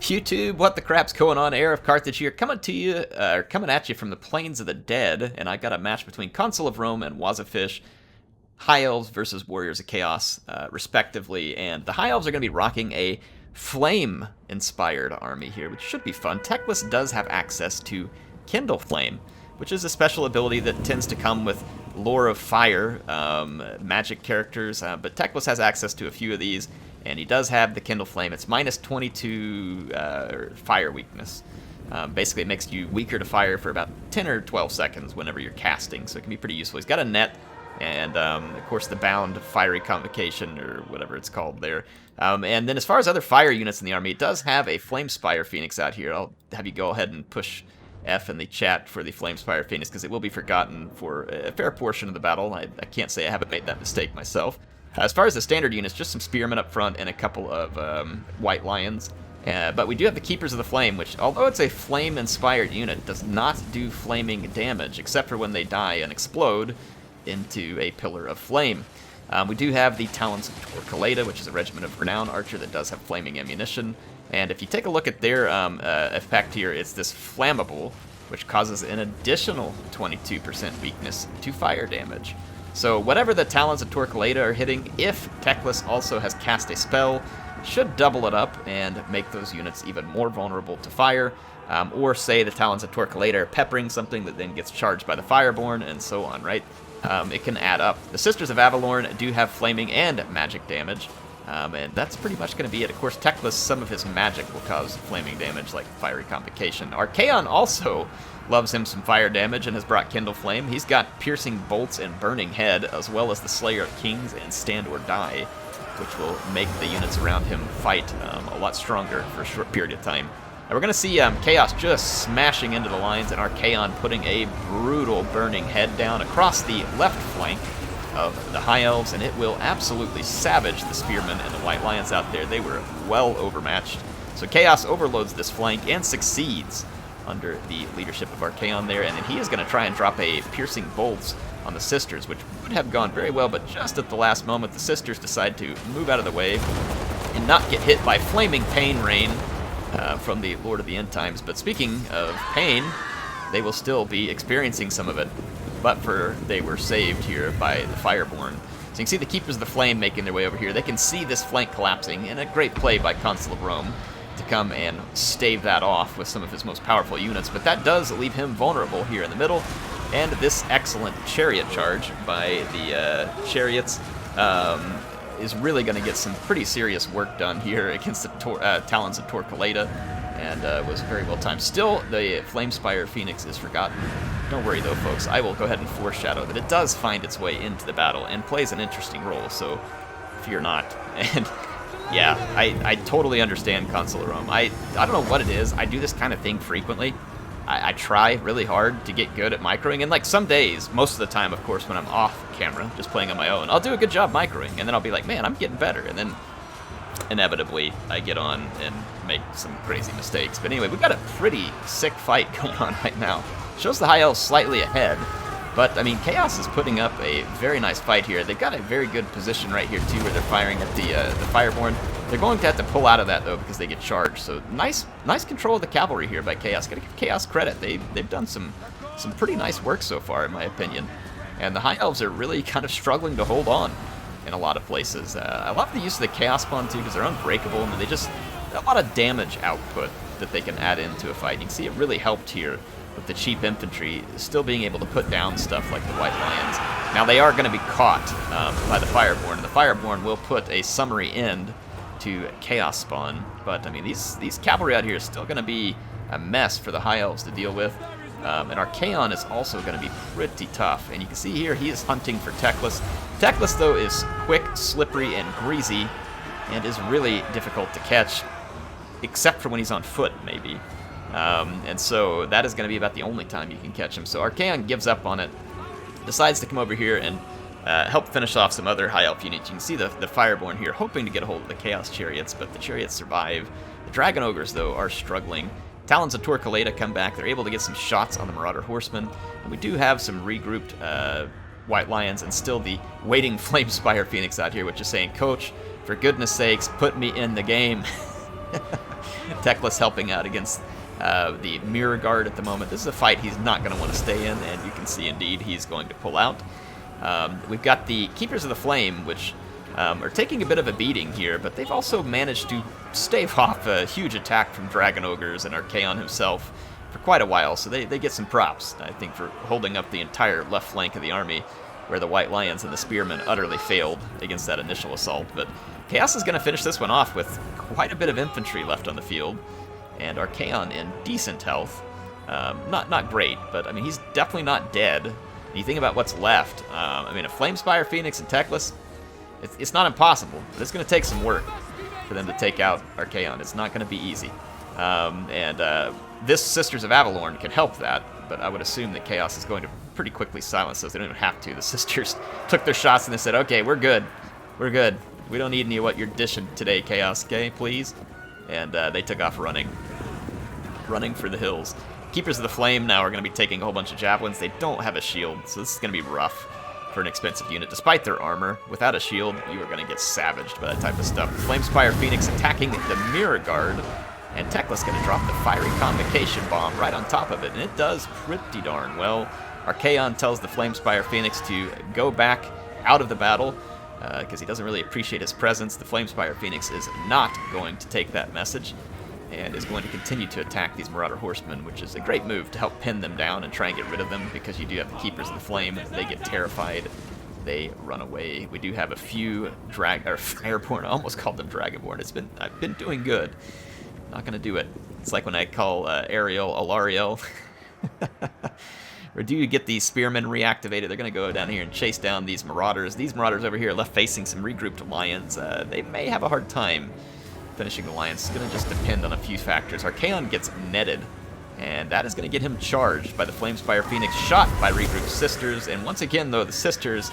YouTube, what the crap's going on? HeirofCarthage here, coming at you from the plains of the dead, and I got a match between Consul of Rome and Wazafish, High Elves versus Warriors of Chaos, respectively, and the High Elves are going to be rocking a flame-inspired army here, which should be fun. Teclis does have access to Kindle Flame, which is a special ability that tends to come with lore of fire, magic characters, but Teclis has access to a few of these, and he does have the Kindle Flame. It's minus 22 fire weakness. Basically, it makes you weaker to fire for about 10 or 12 seconds whenever you're casting, so it can be pretty useful. He's got a net, and of course the bound fiery convocation, or whatever it's called there. And then as far as other fire units in the army, it does have a Flamespire Phoenix out here. I'll have you go ahead and push F in the chat for the Flamespire Phoenix, because it will be forgotten for a fair portion of the battle. I can't say I haven't made that mistake myself. As far as the standard units, just some Spearmen up front and a couple of White Lions. But we do have the Keepers of the Flame, which, although it's a flame-inspired unit, does not do flaming damage, except for when they die and explode into a pillar of flame. We do have the Talons of Torcaleta, which is a regiment of renown archer that does have flaming ammunition. And if you take a look at their effect here, it's this flammable, which causes an additional 22% weakness to fire damage. So whatever the Talons of Torcaleta are hitting, if Teclis also has cast a spell, should double it up and make those units even more vulnerable to fire. Or say the Talons of Torcaleta are peppering something that then gets charged by the Fireborn, and so on, right? It can add up. The Sisters of Avalorn do have flaming and magic damage, and that's pretty much going to be it. Of course, Teclis, some of his magic will cause flaming damage, like Fiery Convocation. Archaon also loves him some fire damage and has brought Kindle Flame. He's got Piercing Bolts and Burning Head, as well as the Slayer of Kings and Stand or Die, which will make the units around him fight a lot stronger for a short period of time. And we're going to see Chaos just smashing into the lines, and Archaon putting a brutal Burning Head down across the left flank of the High Elves, and it will absolutely savage the Spearmen and the White Lions out there. They were well overmatched. So Chaos overloads this flank and succeeds under the leadership of Archaon there, and then he is going to try and drop a Piercing Bolts on the Sisters, which would have gone very well, but just at the last moment, the Sisters decide to move out of the way and not get hit by Flaming Pain Rain from the Lord of the End Times. But speaking of pain, they will still be experiencing some of it, but they were saved here by the Fireborn. So you can see the Keepers of the Flame making their way over here. They can see this flank collapsing, and a great play by Consul of Rome to come and stave that off with some of his most powerful units, but that does leave him vulnerable here in the middle. And this excellent chariot charge by the chariots is really going to get some pretty serious work done here against the Talons of Torcaleta, and was very well timed. Still, the Flamespire Phoenix is forgotten. Don't worry though, folks. I will go ahead and foreshadow that it does find its way into the battle and plays an interesting role, so fear not. And yeah, I totally understand Consul of Rome. I don't know what it is. I do this kind of thing frequently. I try really hard to get good at microing, and like some days, most of the time, of course, when I'm off camera, just playing on my own, I'll do a good job microing, and then I'll be like, man, I'm getting better, and then inevitably I get on and make some crazy mistakes. But anyway, we've got a pretty sick fight going on right now. Shows the High Elves slightly ahead, but I mean, Chaos is putting up a very nice fight here. They've got a very good position right here too, where they're firing at the Fireborn. They're going to have to pull out of that though, because they get charged. So nice control of the cavalry here by Chaos. Gotta give Chaos credit. They've done some pretty nice work so far, in my opinion. And the High Elves are really kind of struggling to hold on in a lot of places. I love the use of the Chaos Spawn too, because they're unbreakable, and they just a lot of damage output that they can add into a fight. You can see it really helped here with the cheap infantry still being able to put down stuff like the White Lions. Now they are going to be caught by the Fireborn, and the Fireborn will put a summary end to Chaos Spawn. But I mean, these cavalry out here is still going to be a mess for the High Elves to deal with. And Archaon is also going to be pretty tough. And you can see here he is hunting for Teclis. Teclis, though, is quick, slippery, and greasy, and is really difficult to catch, except for when he's on foot, maybe. And so that is going to be about the only time you can catch him. So Archaon gives up on it, decides to come over here and help finish off some other High Elf units. You can see the Fireborn here hoping to get a hold of the Chaos Chariots, but the Chariots survive. The Dragon Ogres, though, are struggling. Talons of Torcaleta come back. They're able to get some shots on the Marauder Horsemen. And we do have some regrouped White Lions, and still the waiting Flamespire Phoenix out here, which is saying, Coach, for goodness sakes, put me in the game. Teclis helping out against the Mirror Guard at the moment. This is a fight he's not going to want to stay in, and you can see indeed he's going to pull out. We've got the Keepers of the Flame, which are taking a bit of a beating here, but they've also managed to stave off a huge attack from Dragon Ogres and Archaon himself for quite a while, so they get some props, I think, for holding up the entire left flank of the army, where the White Lions and the Spearmen utterly failed against that initial assault. But Chaos is going to finish this one off with quite a bit of infantry left on the field, and Archaon in decent health. Not great, but I mean, he's definitely not dead. And you think about what's left. I mean, a Flamespire Phoenix and Teclis, it's not impossible, but it's going to take some work for them to take out Archaon. It's not going to be easy. This Sisters of Avalorn can help that, but I would assume that Chaos is going to pretty quickly silence those. They don't even have to. The Sisters took their shots and they said, okay, we're good. We're good. We don't need any of what you're dishing today, Chaos, okay, please? And they took off running for the hills. Keepers of the Flame now are going to be taking a whole bunch of javelins. They don't have a shield, so this is going to be rough for an expensive unit. Despite their armor, without a shield, you are going to get savaged by that type of stuff. Flamespire Phoenix attacking the Mirror Guard, and Teclis going to drop the Fiery Convocation Bomb right on top of it, and it does pretty darn well. Archaon tells the Flamespire Phoenix to go back out of the battle, because he doesn't really appreciate his presence. The Flamespire Phoenix is not going to take that message, and is going to continue to attack these Marauder Horsemen, which is a great move to help pin them down and try and get rid of them, because you do have the Keepers of the Flame. They get terrified. They run away. We do have a few Fireborn. I almost called them Dragonborn. I've been doing good. Not going to do it. It's like when I call Ariel Alariel. Or do you get these Spearmen reactivated? They're going to go down here and chase down these Marauders. These Marauders over here are left facing some regrouped Lions. They may have a hard time finishing the Lions. It's going to just depend on a few factors. Archaon gets netted, and that is going to get him charged by the Flamespire Phoenix, shot by regrouped Sisters. And once again, though, the Sisters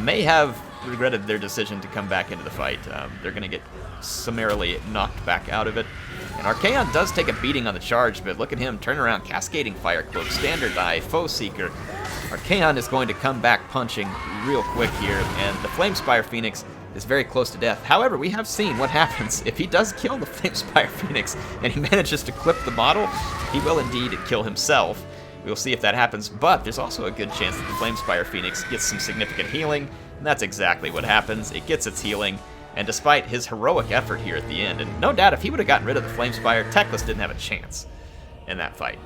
may have regretted their decision to come back into the fight. They're going to get summarily knocked back out of it. And Archaon does take a beating on the charge, but look at him, turn around, Cascading Fire Cloak, Standard Eye, Foe Seeker. Archaon is going to come back punching real quick here, and the Flamespire Phoenix is very close to death. However, we have seen what happens if he does kill the Flamespire Phoenix and he manages to clip the model. He will indeed kill himself. We'll see if that happens, but there's also a good chance that the Flamespire Phoenix gets some significant healing, and that's exactly what happens. It gets its healing. And despite his heroic effort here at the end, and no doubt if he would have gotten rid of the Flamespire, Teclis didn't have a chance in that fight.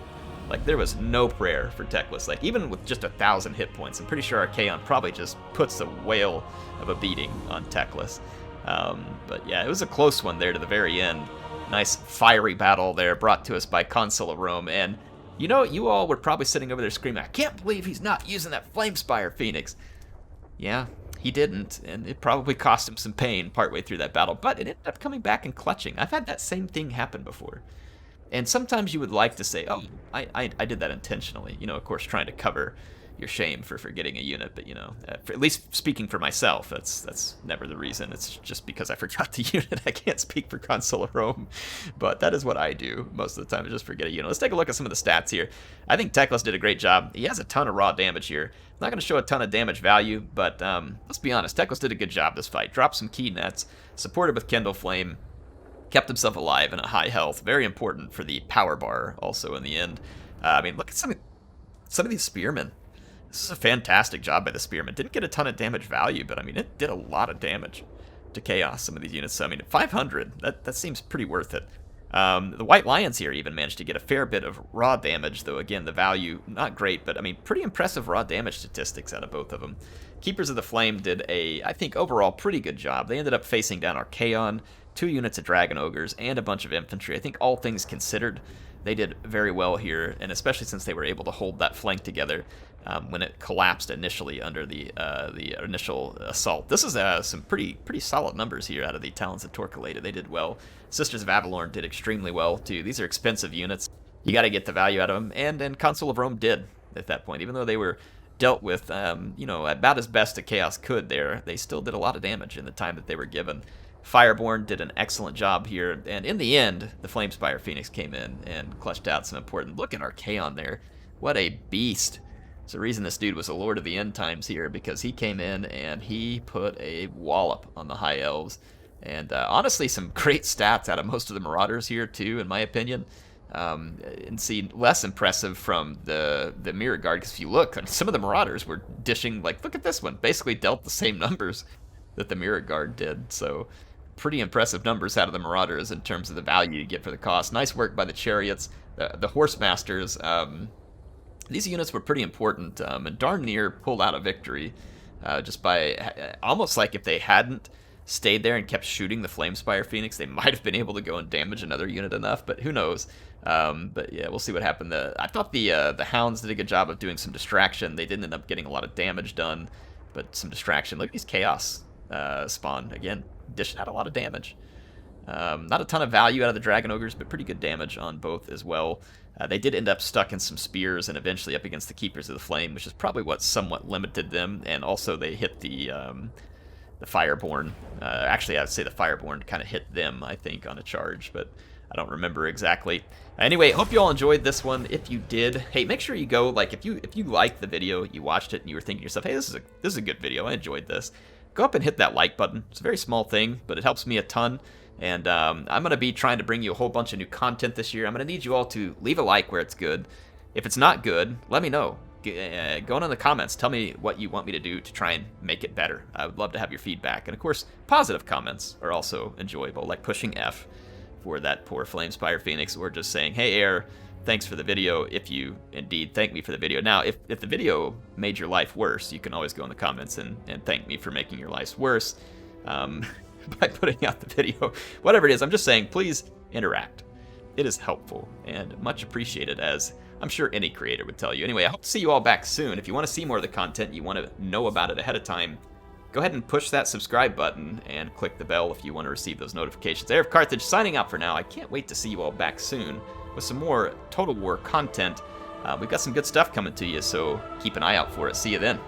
Like, there was no prayer for Teclis. Like, even with just 1,000 hit points, I'm pretty sure Archaon probably just puts a whale of a beating on Teclis. But yeah, it was a close one there to the very end. Nice fiery battle there brought to us by Consul of Rome. And, you know, you all were probably sitting over there screaming, I can't believe he's not using that Flamespire Phoenix. Yeah, he didn't, and it probably cost him some pain partway through that battle, but it ended up coming back and clutching. I've had that same thing happen before. And sometimes you would like to say, oh, I did that intentionally. You know, of course, trying to cover your shame for forgetting a unit, but, you know, at least speaking for myself, that's never the reason. It's just because I forgot the unit. I can't speak for Consul of Rome, but that is what I do most of the time, is just forget a unit. Let's take a look at some of the stats here. I think Teclis did a great job. He has a ton of raw damage here. Not going to show a ton of damage value, but let's be honest, Teclis did a good job this fight. Dropped some key nets, supported with Kindle Flame, kept himself alive and at high health. Very important for the power bar also in the end. I mean, look at some of these Spearmen. This is a fantastic job by the Spearmen. Didn't get a ton of damage value, but I mean, it did a lot of damage to Chaos, some of these units. So, I mean, 500, that seems pretty worth it. The White Lions here even managed to get a fair bit of raw damage, though, again, the value, not great, but, I mean, pretty impressive raw damage statistics out of both of them. Keepers of the Flame did I think, overall pretty good job. They ended up facing down Archaon, 2 units of Dragon Ogres, and a bunch of infantry. I think all things considered, they did very well here, and especially since they were able to hold that flank together when it collapsed initially under the initial assault. This is some pretty solid numbers here out of the Talons of Torcaleta. They did well. Sisters of Avalorn did extremely well, too. These are expensive units. You got to get the value out of them, and Consul of Rome did at that point. Even though they were dealt with, you know, about as best as Chaos could there, they still did a lot of damage in the time that they were given. Fireborn did an excellent job here, and in the end, the Flamespire Phoenix came in and clutched out some important. Look at Archaon there. What a beast. It's the reason this dude was a Lord of the End Times here, because he came in and he put a wallop on the High Elves, And honestly, some great stats out of most of the Marauders here, too, in my opinion. And see less impressive from the Mirror Guard, because if you look, some of the Marauders were dishing, like, look at this one, basically dealt the same numbers that the Mirror Guard did. So pretty impressive numbers out of the Marauders in terms of the value you get for the cost. Nice work by the Chariots. The Horse Masters, these units were pretty important, and darn near pulled out a victory just by almost like if they hadn't stayed there and kept shooting the Flamespire Phoenix, they might have been able to go and damage another unit enough, but who knows. But yeah, we'll see what happened. I thought the Hounds did a good job of doing some distraction. They didn't end up getting a lot of damage done, but some distraction. Look at these Chaos spawn. Again, dished out a lot of damage. Not a ton of value out of the Dragon Ogres, but pretty good damage on both as well. They did end up stuck in some spears and eventually up against the Keepers of the Flame, which is probably what somewhat limited them, and also they hit the Fireborn. Actually, I would say the Fireborn kind of hit them, I think, on a charge, but I don't remember exactly. Anyway, hope you all enjoyed this one. If you did, hey, make sure you go, like, if you liked the video, you watched it, and you were thinking to yourself, hey, this is a good video, I enjoyed this, go up and hit that like button. It's a very small thing, but it helps me a ton. And I'm going to be trying to bring you a whole bunch of new content this year. I'm going to need you all to leave a like where it's good. If it's not good, let me know. Go in the comments. Tell me what you want me to do to try and make it better. I would love to have your feedback. And of course, positive comments are also enjoyable, like pushing F for that poor Flamespire Phoenix, or just saying, hey, Air, thanks for the video, if you indeed thank me for the video. Now, if the video made your life worse, you can always go in the comments and thank me for making your life worse. By putting out the video. Whatever it is, I'm just saying, please interact. It is helpful and much appreciated, as I'm sure any creator would tell you. Anyway, I hope to see you all back soon. If you want to see more of the content, you want to know about it ahead of time, go ahead and push that subscribe button and click the bell if you want to receive those notifications. HeirofCarthage signing out for now. I can't wait to see you all back soon with some more Total War content. We've got some good stuff coming to you, so keep an eye out for it. See you then.